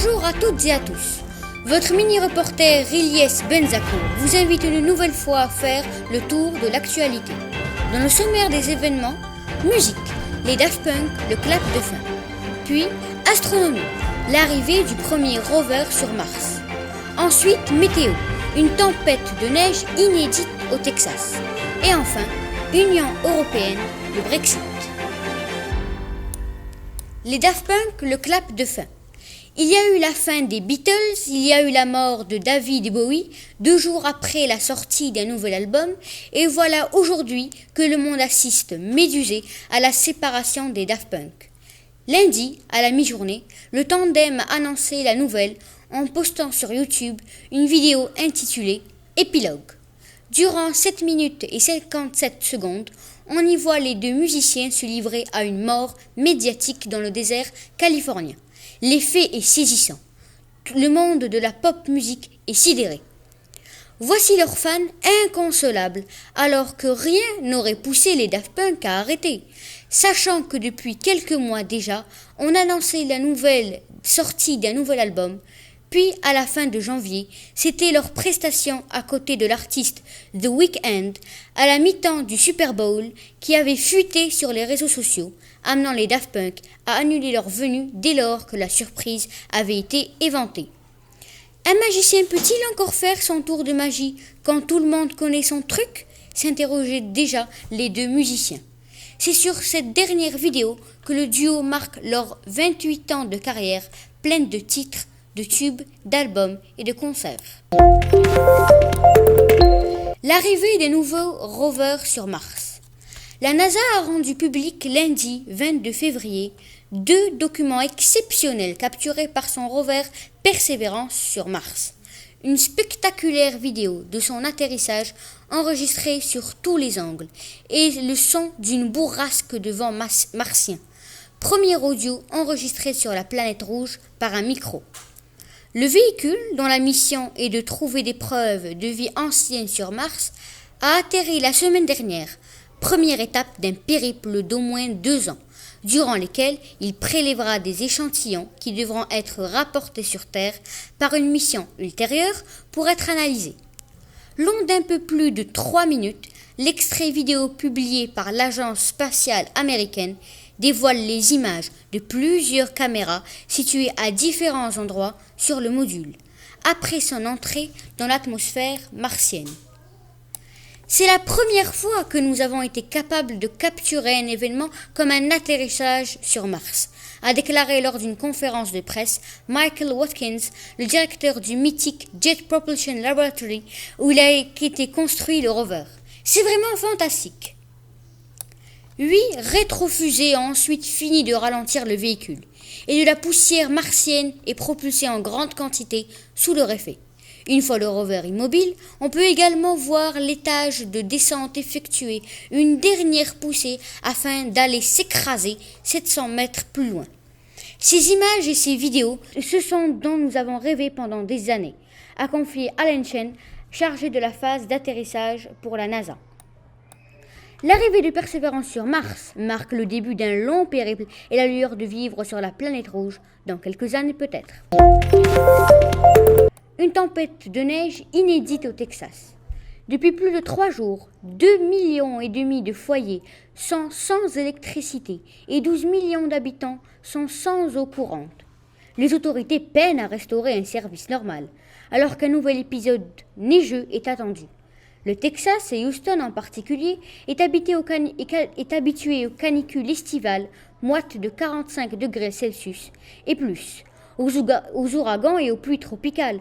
Bonjour à toutes et à tous. Votre mini-reporter Ilyes Benzakour vous invite une nouvelle fois à faire le tour de l'actualité. Dans le sommaire des événements, musique, les Daft Punk, le clap de fin. Puis, astronomie, l'arrivée du premier rover sur Mars. Ensuite, météo, une tempête de neige inédite au Texas. Et enfin, Union européenne, le Brexit. Les Daft Punk, le clap de fin. Il y a eu la fin des Beatles, il y a eu la mort de David Bowie, 2 jours après la sortie d'un nouvel album, et voilà aujourd'hui que le monde assiste médusé à la séparation des Daft Punk. Lundi, à la mi-journée, le tandem a annoncé la nouvelle en postant sur YouTube une vidéo intitulée « Épilogue ». Durant 7 minutes et 57 secondes, on y voit les 2 musiciens se livrer à une mort médiatique dans le désert californien. L'effet est saisissant. Le monde de la pop musique est sidéré. Voici leurs fans inconsolables, alors que rien n'aurait poussé les Daft Punk à arrêter. Sachant que depuis quelques mois déjà, on annonçait la nouvelle sortie d'un nouvel album, puis à la fin de janvier, c'était leur prestation à côté de l'artiste The Weeknd à la mi-temps du Super Bowl qui avait fuité sur les réseaux sociaux, amenant les Daft Punk à annuler leur venue dès lors que la surprise avait été éventée. Un magicien peut-il encore faire son tour de magie quand tout le monde connaît son truc ? S'interrogeaient déjà les 2 musiciens. C'est sur cette dernière vidéo que le duo marque leurs 28 ans de carrière pleine de titres, de tubes, d'albums et de concerts. L'arrivée des nouveaux rovers sur Mars. La NASA a rendu public lundi 22 février 2 documents exceptionnels capturés par son rover Perseverance sur Mars. Une spectaculaire vidéo de son atterrissage enregistrée sur tous les angles et le son d'une bourrasque de vent martien. Premier audio enregistré sur la planète rouge par un micro. Le véhicule, dont la mission est de trouver des preuves de vie ancienne sur Mars, a atterri la semaine dernière, première étape d'un périple d'au moins 2 ans, durant lesquels il prélèvera des échantillons qui devront être rapportés sur Terre par une mission ultérieure pour être analysés. Long d'un peu plus de 3 minutes, l'extrait vidéo publié par l'agence spatiale américaine dévoile les images de plusieurs caméras situées à différents endroits sur le module, après son entrée dans l'atmosphère martienne. C'est la première fois que nous avons été capables de capturer un événement comme un atterrissage sur Mars, a déclaré lors d'une conférence de presse Michael Watkins, le directeur du mythique Jet Propulsion Laboratory où il a été construit le rover. C'est vraiment fantastique. 8 rétrofusées ont ensuite fini de ralentir le véhicule, et de la poussière martienne est propulsée en grande quantité sous leur effet. Une fois le rover immobile, on peut également voir l'étage de descente effectuer une dernière poussée afin d'aller s'écraser 700 mètres plus loin. Ces images et ces vidéos, ce sont dont nous avons rêvé pendant des années, a confié Alan Chen, chargé de la phase d'atterrissage pour la NASA. L'arrivée de Persévérance sur Mars marque le début d'un long périple et la lueur de vivre sur la planète rouge, dans quelques années peut-être. Une tempête de neige inédite au Texas. Depuis plus de 3 jours, 2,5 millions de foyers sont sans électricité et 12 millions d'habitants sont sans eau courante. Les autorités peinent à restaurer un service normal, alors qu'un nouvel épisode neigeux est attendu. Le Texas et Houston en particulier est habitué aux canicules estivales moites de 45 degrés Celsius et plus, aux ouragans et aux pluies tropicales,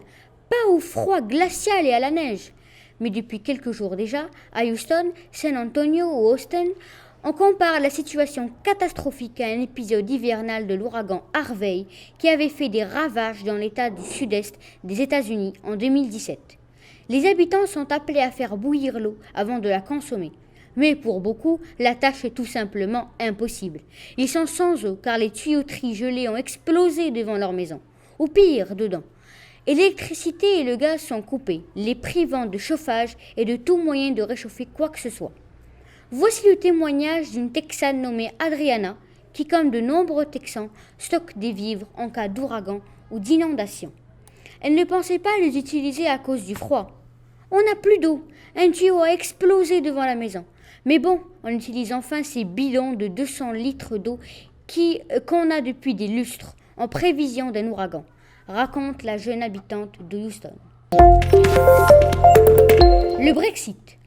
pas au froid glacial et à la neige. Mais depuis quelques jours déjà, à Houston, San Antonio ou Austin, on compare la situation catastrophique à un épisode hivernal de l'ouragan Harvey qui avait fait des ravages dans l'état du sud-est des États-Unis en 2017. Les habitants sont appelés à faire bouillir l'eau avant de la consommer. Mais pour beaucoup, la tâche est tout simplement impossible. Ils sont sans eau car les tuyauteries gelées ont explosé devant leur maison. Ou pire, dedans. Et l'électricité et le gaz sont coupés, les privant de chauffage et de tout moyen de réchauffer quoi que ce soit. Voici le témoignage d'une Texane nommée Adriana qui, comme de nombreux Texans, stocke des vivres en cas d'ouragan ou d'inondations. Elle ne pensait pas les utiliser à cause du froid. On n'a plus d'eau. Un tuyau a explosé devant la maison. Mais bon, on utilise enfin ces bidons de 200 litres d'eau qu'on a depuis des lustres, en prévision d'un ouragan, raconte la jeune habitante de Houston. Le Brexit.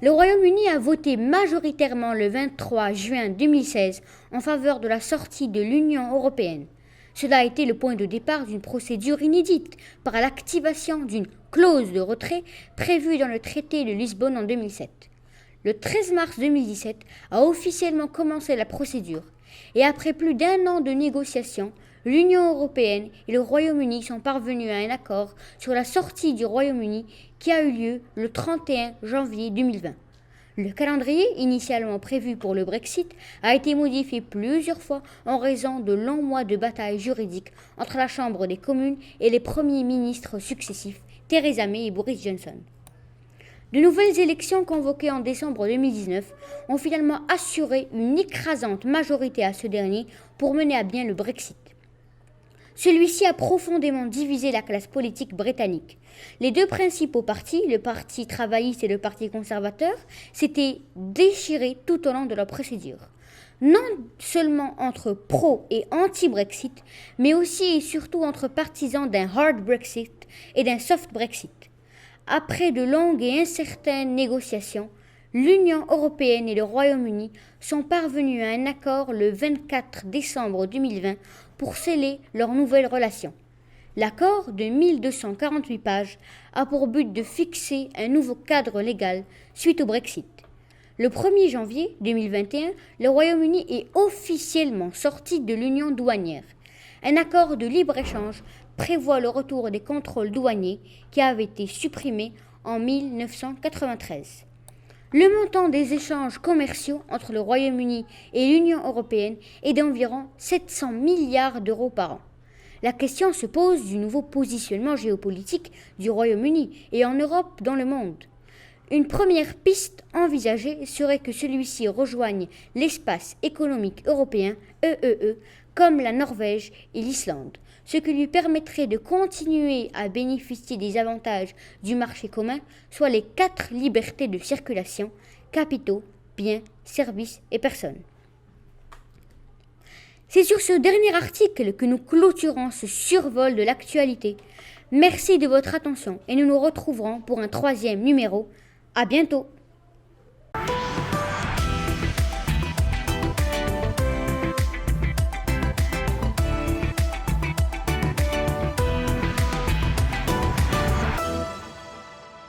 Le Royaume-Uni a voté majoritairement le 23 juin 2016 en faveur de la sortie de l'Union européenne. Cela a été le point de départ d'une procédure inédite par l'activation d'une clause de retrait prévue dans le traité de Lisbonne en 2007. Le 13 mars 2017 a officiellement commencé la procédure et après plus d'un an de négociations, l'Union européenne et le Royaume-Uni sont parvenus à un accord sur la sortie du Royaume-Uni qui a eu lieu le 31 janvier 2020. Le calendrier initialement prévu pour le Brexit a été modifié plusieurs fois en raison de longs mois de bataille juridique entre la Chambre des communes et les premiers ministres successifs, Theresa May et Boris Johnson. De nouvelles élections convoquées en décembre 2019 ont finalement assuré une écrasante majorité à ce dernier pour mener à bien le Brexit. Celui-ci a profondément divisé la classe politique britannique. Les deux principaux partis, le Parti travailliste et le Parti conservateur, s'étaient déchirés tout au long de la procédure. Non seulement entre pro- et anti-Brexit, mais aussi et surtout entre partisans d'un hard Brexit et d'un soft Brexit. Après de longues et incertaines négociations, l'Union européenne et le Royaume-Uni sont parvenus à un accord le 24 décembre 2020 pour sceller leurs nouvelles relations. L'accord de 1248 pages a pour but de fixer un nouveau cadre légal suite au Brexit. Le 1er janvier 2021, le Royaume-Uni est officiellement sorti de l'Union douanière. Un accord de libre-échange prévoit le retour des contrôles douaniers qui avaient été supprimés en 1993. Le montant des échanges commerciaux entre le Royaume-Uni et l'Union européenne est d'environ 700 milliards d'euros par an. La question se pose du nouveau positionnement géopolitique du Royaume-Uni et en Europe dans le monde. Une première piste envisagée serait que celui-ci rejoigne l'espace économique européen EEE comme la Norvège et l'Islande, ce qui lui permettrait de continuer à bénéficier des avantages du marché commun, soit les 4 libertés de circulation, capitaux, biens, services et personnes. C'est sur ce dernier article que nous clôturons ce survol de l'actualité. Merci de votre attention et nous nous retrouverons pour un 3e numéro. À bientôt!